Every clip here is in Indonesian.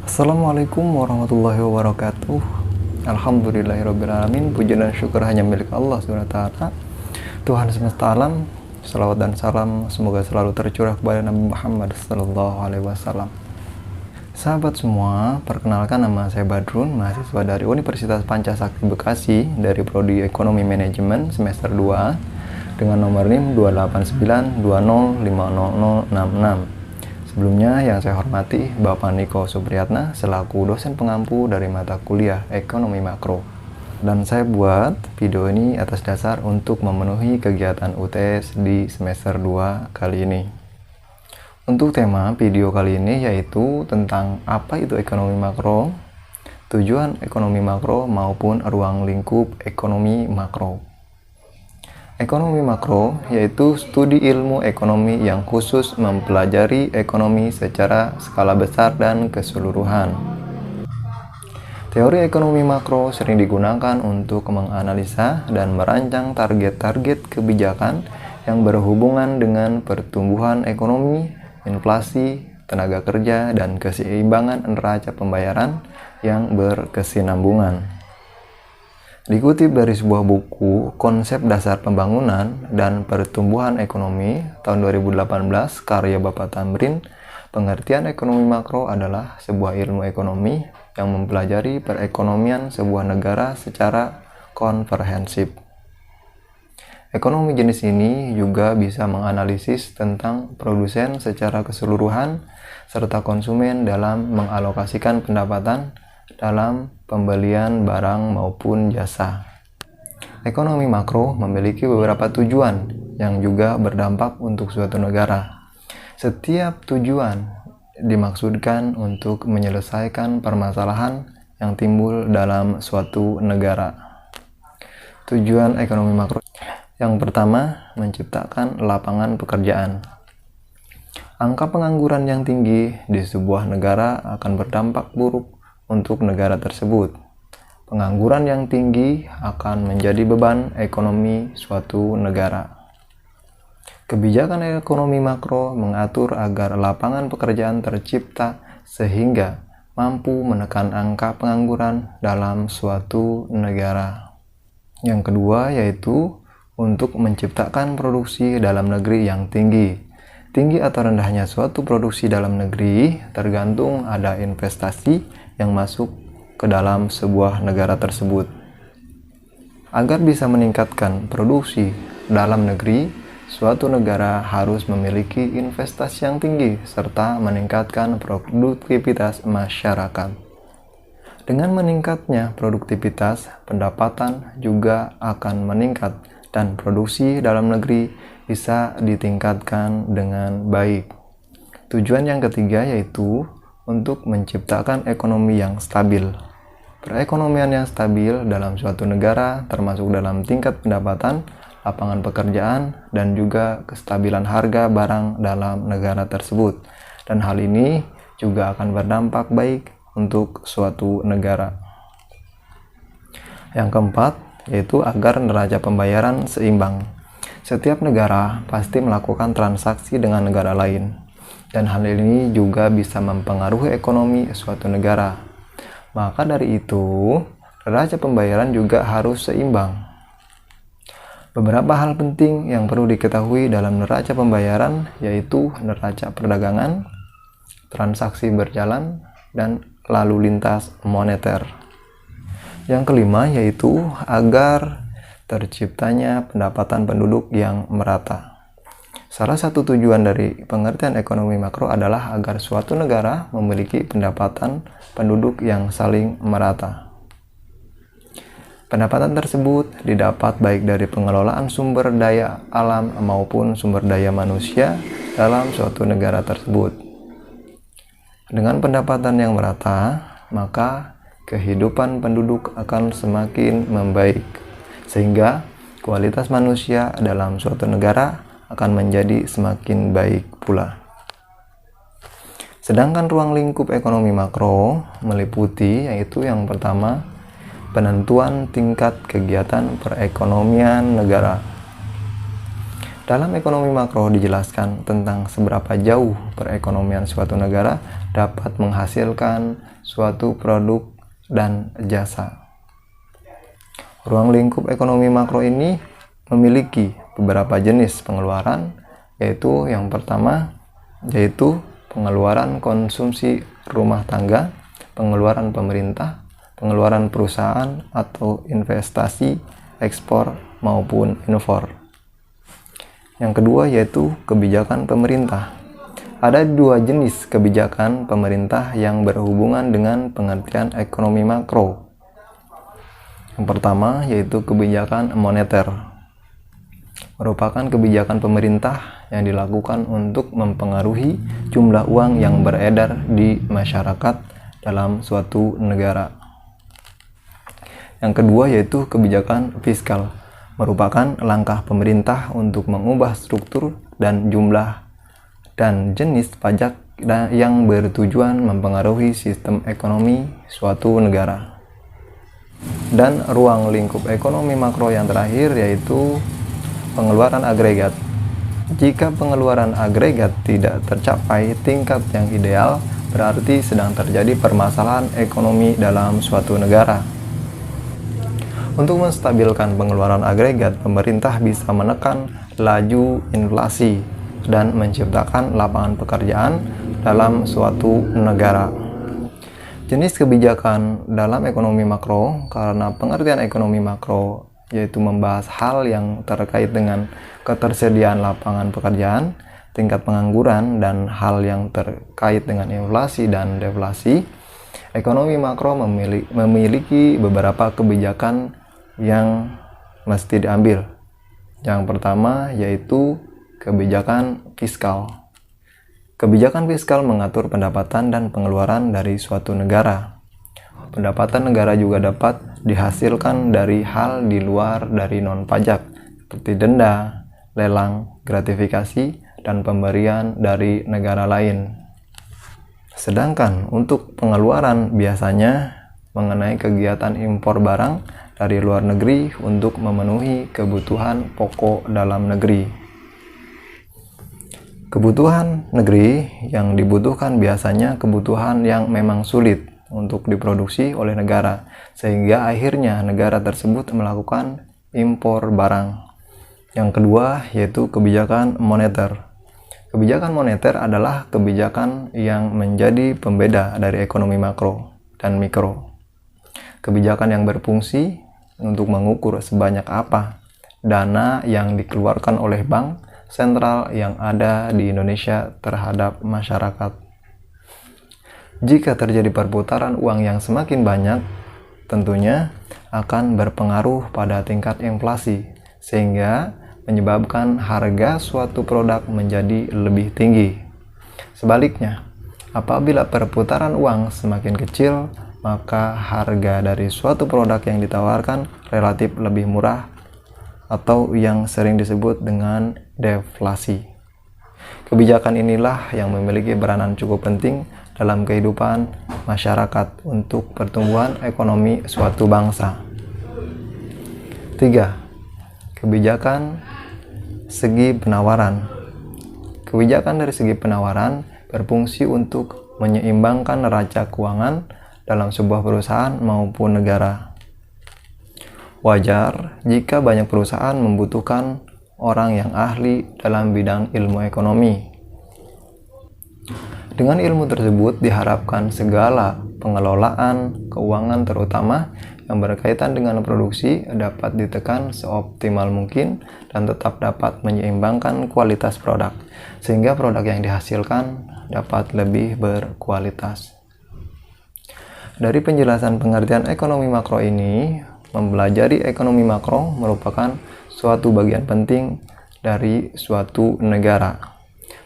Assalamualaikum warahmatullahi wabarakatuh. Alhamdulillahirrabbilalamin. Puja dan syukur hanya milik Allah SWT, Tuhan semesta alam. Salawat dan salam semoga selalu tercurah kepada Nabi Muhammad SAW. Sahabat semua, perkenalkan nama saya Badrun, mahasiswa dari Universitas Pancasakti Bekasi dari Prodi Ekonomi Manajemen semester 2 dengan nomor NIM 28920500066. Sebelumnya yang saya hormati Bapak Niko Supriyatna selaku dosen pengampu dari mata kuliah Ekonomi Makro. Dan saya buat video ini atas dasar untuk memenuhi kegiatan UTS di semester 2 kali ini. Untuk tema video kali ini yaitu tentang apa itu ekonomi makro, tujuan ekonomi makro maupun ruang lingkup ekonomi makro. Ekonomi makro yaitu studi ilmu ekonomi yang khusus mempelajari ekonomi secara skala besar dan keseluruhan. Teori ekonomi makro sering digunakan untuk menganalisa dan merancang target-target kebijakan yang berhubungan dengan pertumbuhan ekonomi, inflasi, tenaga kerja, dan keseimbangan neraca pembayaran yang berkesinambungan. Dikutip dari sebuah buku Konsep Dasar Pembangunan dan Pertumbuhan Ekonomi tahun 2018 karya Bapak Tamrin, pengertian ekonomi makro adalah sebuah ilmu ekonomi yang mempelajari perekonomian sebuah negara secara komprehensif. Ekonomi jenis ini juga bisa menganalisis tentang produsen secara keseluruhan serta konsumen dalam mengalokasikan pendapatan dalam pembelian barang maupun jasa. Ekonomi makro memiliki beberapa tujuan yang juga berdampak untuk suatu negara. Setiap tujuan dimaksudkan untuk menyelesaikan permasalahan yang timbul dalam suatu negara. Tujuan ekonomi makro yang pertama, menciptakan lapangan pekerjaan. Angka pengangguran yang tinggi di sebuah negara akan berdampak buruk untuk negara tersebut. Pengangguran yang tinggi akan menjadi beban ekonomi suatu negara. Kebijakan ekonomi makro mengatur agar lapangan pekerjaan tercipta sehingga mampu menekan angka pengangguran dalam suatu negara. Yang kedua yaitu untuk menciptakan produksi dalam negeri yang tinggi. Tinggi atau rendahnya suatu produksi dalam negeri tergantung ada investasi yang masuk ke dalam sebuah negara tersebut. Agar bisa meningkatkan produksi dalam negeri, suatu negara harus memiliki investasi yang tinggi serta meningkatkan produktivitas masyarakat. Dengan meningkatnya produktivitas, pendapatan juga akan meningkat dan produksi dalam negeri bisa ditingkatkan dengan baik. Tujuan yang ketiga yaitu untuk menciptakan ekonomi yang stabil. Perekonomian yang stabil dalam suatu negara termasuk dalam tingkat pendapatan, lapangan pekerjaan, dan juga kestabilan harga barang dalam negara tersebut. Dan hal ini juga akan berdampak baik untuk suatu negara. Yang keempat, yaitu agar neraca pembayaran seimbang. Setiap negara pasti melakukan transaksi dengan negara lain, dan hal ini juga bisa mempengaruhi ekonomi suatu negara. Maka dari itu, neraca pembayaran juga harus seimbang. Beberapa hal penting yang perlu diketahui dalam neraca pembayaran yaitu neraca perdagangan, transaksi berjalan, dan lalu lintas moneter. Yang kelima yaitu agar terciptanya pendapatan penduduk yang merata. Salah satu tujuan dari pengertian ekonomi makro adalah agar suatu negara memiliki pendapatan penduduk yang saling merata. Pendapatan tersebut didapat baik dari pengelolaan sumber daya alam maupun sumber daya manusia dalam suatu negara tersebut. Dengan pendapatan yang merata, maka kehidupan penduduk akan semakin membaik, sehingga kualitas manusia dalam suatu negara akan menjadi semakin baik pula. Sedangkan ruang lingkup ekonomi makro meliputi yaitu yang pertama, penentuan tingkat kegiatan perekonomian negara. Dalam ekonomi makro dijelaskan tentang seberapa jauh perekonomian suatu negara dapat menghasilkan suatu produk dan jasa. Ruang lingkup ekonomi makro ini memiliki beberapa jenis pengeluaran, yaitu yang pertama yaitu pengeluaran konsumsi rumah tangga, pengeluaran pemerintah, pengeluaran perusahaan atau investasi, ekspor maupun impor. Yang kedua yaitu kebijakan pemerintah. Ada dua jenis kebijakan pemerintah yang berhubungan dengan pengertian ekonomi makro. Yang pertama yaitu kebijakan moneter. Merupakan kebijakan pemerintah yang dilakukan untuk mempengaruhi jumlah uang yang beredar di masyarakat dalam suatu negara. Yang kedua yaitu kebijakan fiskal. Merupakan langkah pemerintah untuk mengubah struktur dan jumlah dan jenis pajak yang bertujuan mempengaruhi sistem ekonomi suatu negara. Dan ruang lingkup ekonomi makro yang terakhir yaitu pengeluaran agregat. Jika pengeluaran agregat tidak tercapai tingkat yang ideal, berarti sedang terjadi permasalahan ekonomi dalam suatu negara. Untuk menstabilkan pengeluaran agregat, pemerintah bisa menekan laju inflasi dan menciptakan lapangan pekerjaan dalam suatu negara. Jenis kebijakan dalam ekonomi makro, karena pengertian ekonomi makro yaitu membahas hal yang terkait dengan ketersediaan lapangan pekerjaan, tingkat pengangguran, dan hal yang terkait dengan inflasi dan deflasi. Ekonomi makro memiliki beberapa kebijakan yang mesti diambil. Yang pertama yaitu kebijakan fiskal. Kebijakan fiskal mengatur pendapatan dan pengeluaran dari suatu negara. Pendapatan negara juga dapat dihasilkan dari hal di luar dari non-pajak, seperti denda, lelang, gratifikasi, dan pemberian dari negara lain. Sedangkan untuk pengeluaran biasanya mengenai kegiatan impor barang dari luar negeri untuk memenuhi kebutuhan pokok dalam negeri. Kebutuhan negeri yang dibutuhkan biasanya kebutuhan yang memang sulit untuk diproduksi oleh negara, sehingga akhirnya negara tersebut melakukan impor barang. Yang kedua yaitu kebijakan moneter. Kebijakan moneter adalah kebijakan yang menjadi pembeda dari ekonomi makro dan mikro. Kebijakan yang berfungsi untuk mengukur sebanyak apa dana yang dikeluarkan oleh bank sentral yang ada di Indonesia terhadap masyarakat. Jika terjadi perputaran uang yang semakin banyak, tentunya akan berpengaruh pada tingkat inflasi, sehingga menyebabkan harga suatu produk menjadi lebih tinggi. Sebaliknya, apabila perputaran uang semakin kecil, maka harga dari suatu produk yang ditawarkan relatif lebih murah atau yang sering disebut dengan deflasi. Kebijakan inilah yang memiliki peranan cukup penting dalam kehidupan masyarakat untuk pertumbuhan ekonomi suatu bangsa. 3. Kebijakan segi penawaran. Kebijakan dari segi penawaran berfungsi untuk menyeimbangkan neraca keuangan dalam sebuah perusahaan maupun negara. Wajar jika banyak perusahaan membutuhkan orang yang ahli dalam bidang ilmu ekonomi. Dengan ilmu tersebut diharapkan segala pengelolaan keuangan terutama yang berkaitan dengan produksi dapat ditekan seoptimal mungkin dan tetap dapat menyeimbangkan kualitas produk, sehingga produk yang dihasilkan dapat lebih berkualitas. Dari penjelasan pengertian ekonomi makro ini, mempelajari ekonomi makro merupakan suatu bagian penting dari suatu negara.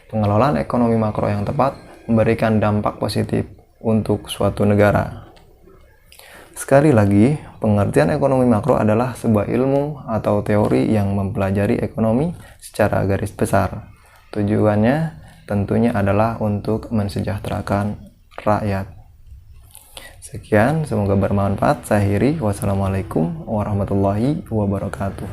Pengelolaan ekonomi makro yang tepat memberikan dampak positif untuk suatu negara. Sekali lagi, pengertian ekonomi makro adalah sebuah ilmu atau teori yang mempelajari ekonomi secara garis besar. Tujuannya tentunya adalah untuk mensejahterakan rakyat. Sekian, semoga bermanfaat. Saya akhiri. Wassalamualaikum warahmatullahi wabarakatuh.